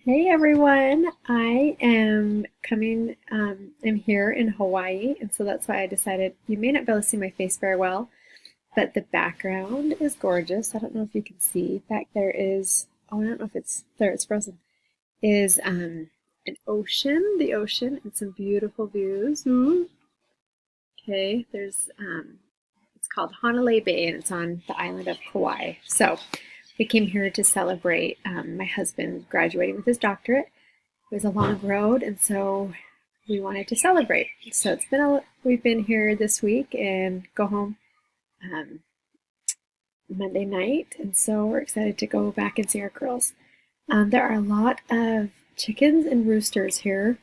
Hey everyone, I am I'm here in Hawaii, and so that's why I decided you may not be able to see my face very well, but the background is gorgeous. I don't know if you can see. Back there is, oh, I don't know if it's there, it's frozen, is an ocean, the ocean, and some beautiful views. Ooh. Okay, it's called Honolulu Bay, and it's on the island of Kauai. So we came here to celebrate my husband graduating with his doctorate. It was a long road, and so we wanted to celebrate. So we've been here this week and go home um, Monday night, and so we're excited to go back and see our girls. There are a lot of chickens and roosters here,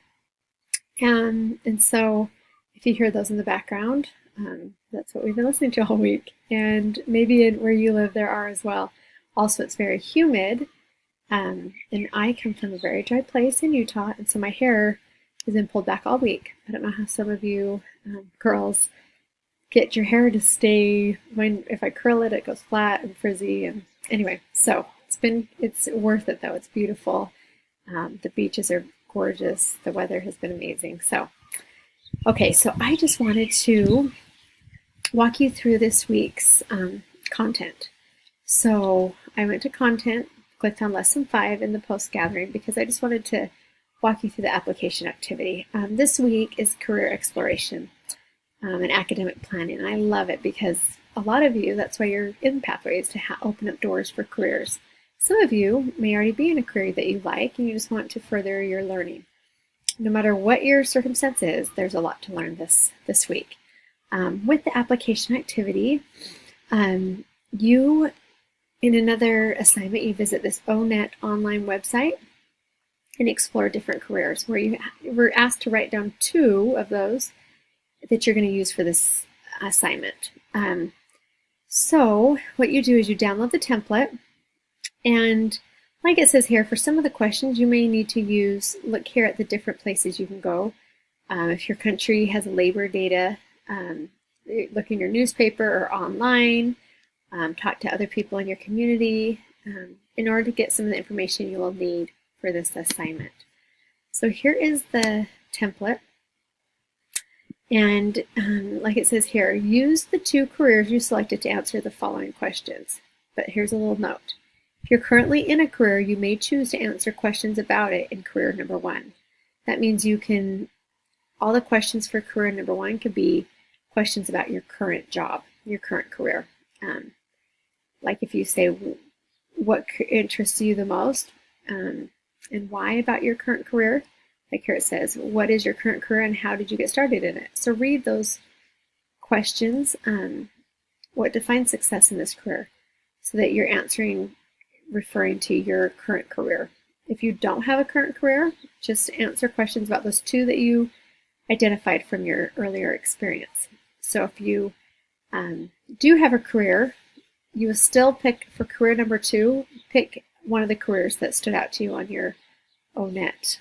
and so if you hear those in the background, that's what we've been listening to all week. And maybe where you live, there are as well. Also, it's very humid. And I come from a very dry place in Utah, and so my hair has been pulled back all week. I don't know how some of you girls get your hair to stay. If I curl it, it goes flat and frizzy. And anyway, so it's worth it though. It's beautiful. The beaches are gorgeous. The weather has been amazing. So, okay, so I just wanted to walk you through this week's content. So I went to content, clicked on lesson 5 in the post gathering because I just wanted to walk you through the application activity. This week is career exploration and academic planning. And I love it because a lot of you, that's why you're in Pathways, to open up doors for careers. Some of you may already be in a career that you like and you just want to further your learning. No matter what your circumstance is, there's a lot to learn this week. With the application activity, in another assignment, you visit this ONET online website and explore different careers where you were asked to write down 2 of those that you're going to use for this assignment. So what you do is you download the template, and like it says here, for some of the questions you may need to look here at the different places you can go. If your country has labor data, look in your newspaper or online. Talk to other people in your community in order to get some of the information you will need for this assignment. So here is the template. And like it says here, use the 2 careers you selected to answer the following questions. But here's a little note. If you're currently in a career, you may choose to answer questions about it in career number 1. That means all the questions for career number 1 could be questions about your current job, your current career. Like if you say, what interests you the most and why about your current career? Like here it says, what is your current career and how did you get started in it? So read those questions. What defines success in this career? So that you're answering, referring to your current career. If you don't have a current career, just answer questions about those 2 that you identified from your earlier experience. So if you do have a career, you will still pick for career number 2, pick one of the careers that stood out to you on your ONET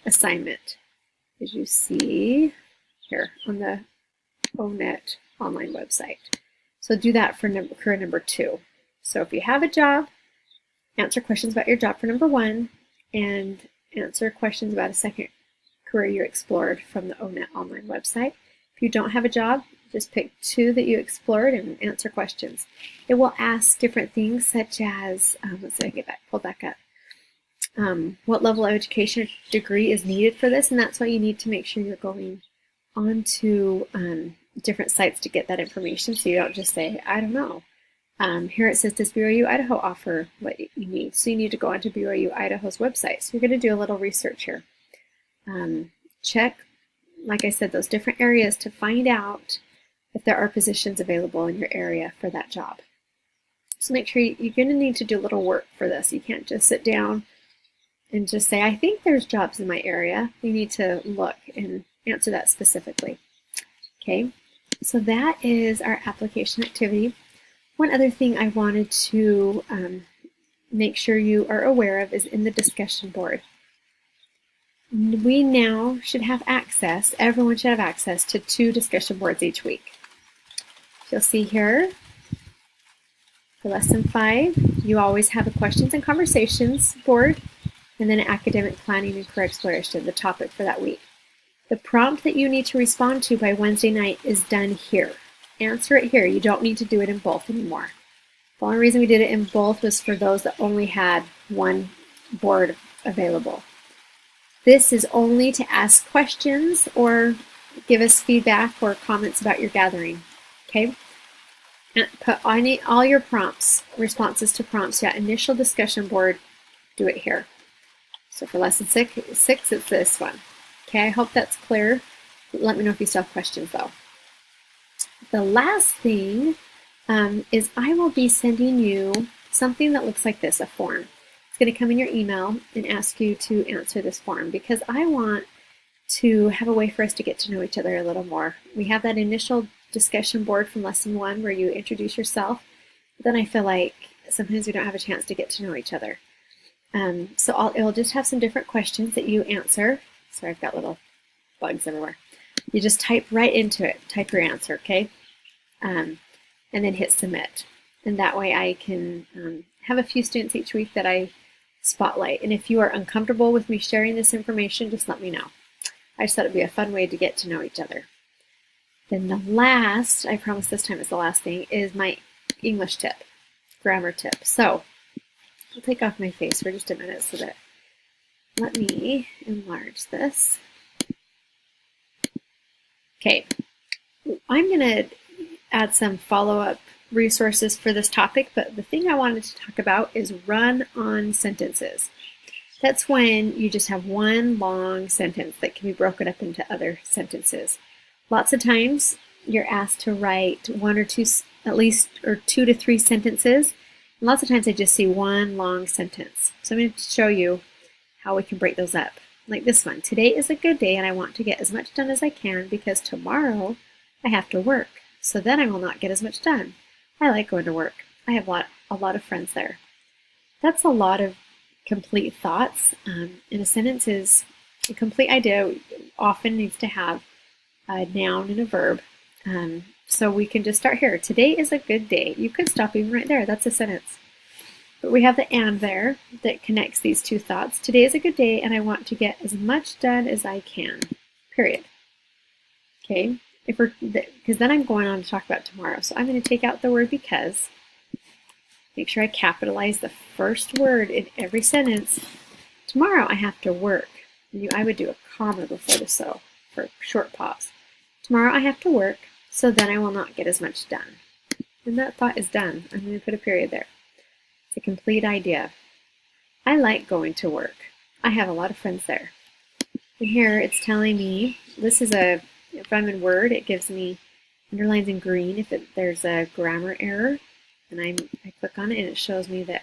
assignment. As you see here on the ONET online website. So do that for career number 2. So if you have a job, answer questions about your job for number 1 and answer questions about a second career you explored from the ONET online website. If you don't have a job, just pick 2 that you explored and answer questions. It will ask different things such as, let's see, I get pulled back up. What level of education or degree is needed for this, and that's why you need to make sure you're going onto different sites to get that information, so you don't just say, I don't know. Here it says, does BYU Idaho offer what you need? So you need to go onto BYU Idaho's website. So you're going to do a little research here. Check, like I said, those different areas to find out if there are positions available in your area for that job. So make sure you're going to need to do a little work for this. You can't just sit down and just say, I think there's jobs in my area. You need to look and answer that specifically. Okay, so that is our application activity. One other thing I wanted to make sure you are aware of is in the discussion board. We now should have access, everyone should have access to 2 discussion boards each week. You'll see here for lesson 5, you always have a questions and conversations board and then academic planning and career exploration, the topic for that week. The prompt that you need to respond to by Wednesday night is done here. Answer it here. You don't need to do it in both anymore. The only reason we did it in both was for those that only had one board available. This is only to ask questions or give us feedback or comments about your gathering. Okay? And put all your prompts, responses to prompts, yeah, initial discussion board, do it here. So for lesson six, it's this one. Okay, I hope that's clear. Let me know if you still have questions though. The last thing is I will be sending you something that looks like this, a form. It's going to come in your email and ask you to answer this form because I want to have a way for us to get to know each other a little more. We have that initial discussion board from lesson 1 where you introduce yourself. But then I feel like sometimes we don't have a chance to get to know each other. So it'll just have some different questions that you answer. Sorry, I've got little bugs everywhere. You just type right into it. Type your answer, okay? And then hit submit. And that way I can have a few students each week that I spotlight. And if you are uncomfortable with me sharing this information, just let me know. I just thought it'd be a fun way to get to know each other. Then the last, I promise this time it's the last thing, is my English tip, grammar tip. So I'll take off my face for just a minute so that, let me enlarge this. Okay, I'm going to add some follow-up resources for this topic, but the thing I wanted to talk about is run-on sentences. That's when you just have one long sentence that can be broken up into other sentences. Lots of times you're asked to write one or two, at least, or 2 to 3 sentences. And lots of times I just see one long sentence. So I'm going to show you how we can break those up. Like this one, today is a good day and I want to get as much done as I can because tomorrow I have to work. So then I will not get as much done. I like going to work. I have a lot of friends there. That's a lot of complete thoughts. And a sentence is a complete idea often needs to have a noun and a verb. So we can just start here. Today is a good day. You could stop even right there. That's a sentence. But we have the and there that connects these two thoughts. Today is a good day and I want to get as much done as I can. Period. Okay? Because then I'm going on to talk about tomorrow. So I'm going to take out the word because. Make sure I capitalize the first word in every sentence. Tomorrow I have to work. I would do a comma before the so for a short pause. Tomorrow I have to work, so then I will not get as much done. And that thought is done. I'm going to put a period there. It's a complete idea. I like going to work. I have a lot of friends there. And here it's telling me, this is if I'm in Word, it gives me underlines in green if there's a grammar error. And I click on it and it shows me that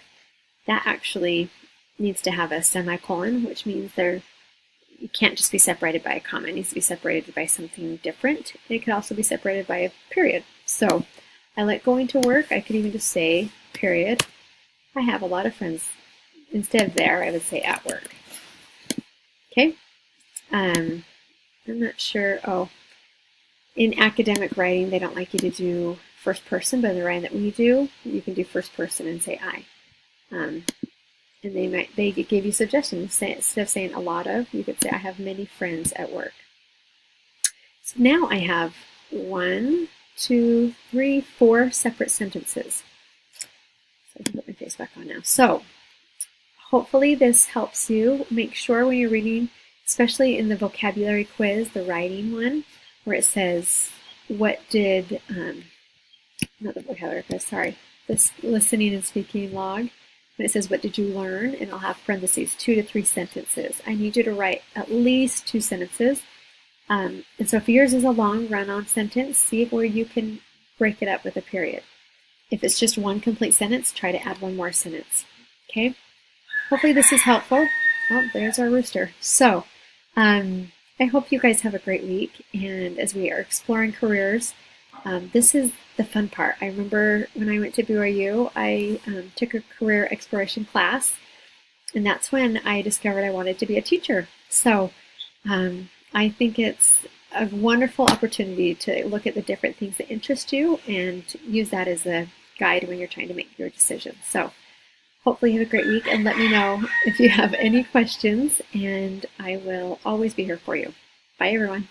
actually needs to have a semicolon, which means you can't just be separated by a comma. It needs to be separated by something different. It could also be separated by a period. So I like going to work. I could even just say period. I have a lot of friends. Instead of there, I would say at work. Okay. I'm not sure. Oh, in academic writing, they don't like you to do first person, but in the writing that we do, you can do first person and say I. And they give you suggestions. Instead of saying a lot of, you could say I have many friends at work. So now I have 1, 2, 3, 4 separate sentences. So I can put my face back on now. So hopefully this helps you. Make sure when you're reading, especially in the vocabulary quiz, the writing one, where it says, what did, not the vocabulary quiz, sorry, this listening and speaking log, when it says, what did you learn? And I'll have parentheses, 2 to 3 sentences. I need you to write at least 2 sentences. And so if yours is a long run-on sentence, see where you can break it up with a period. If it's just one complete sentence, try to add one more sentence. Okay? Hopefully this is helpful. Oh, there's our rooster. So, I hope you guys have a great week. And as we are exploring careers, this is the fun part. I remember when I went to BYU, I took a career exploration class, and that's when I discovered I wanted to be a teacher. So I think it's a wonderful opportunity to look at the different things that interest you and use that as a guide when you're trying to make your decision. So Hopefully you have a great week, and let me know if you have any questions, and I will always be here for you. Bye, everyone.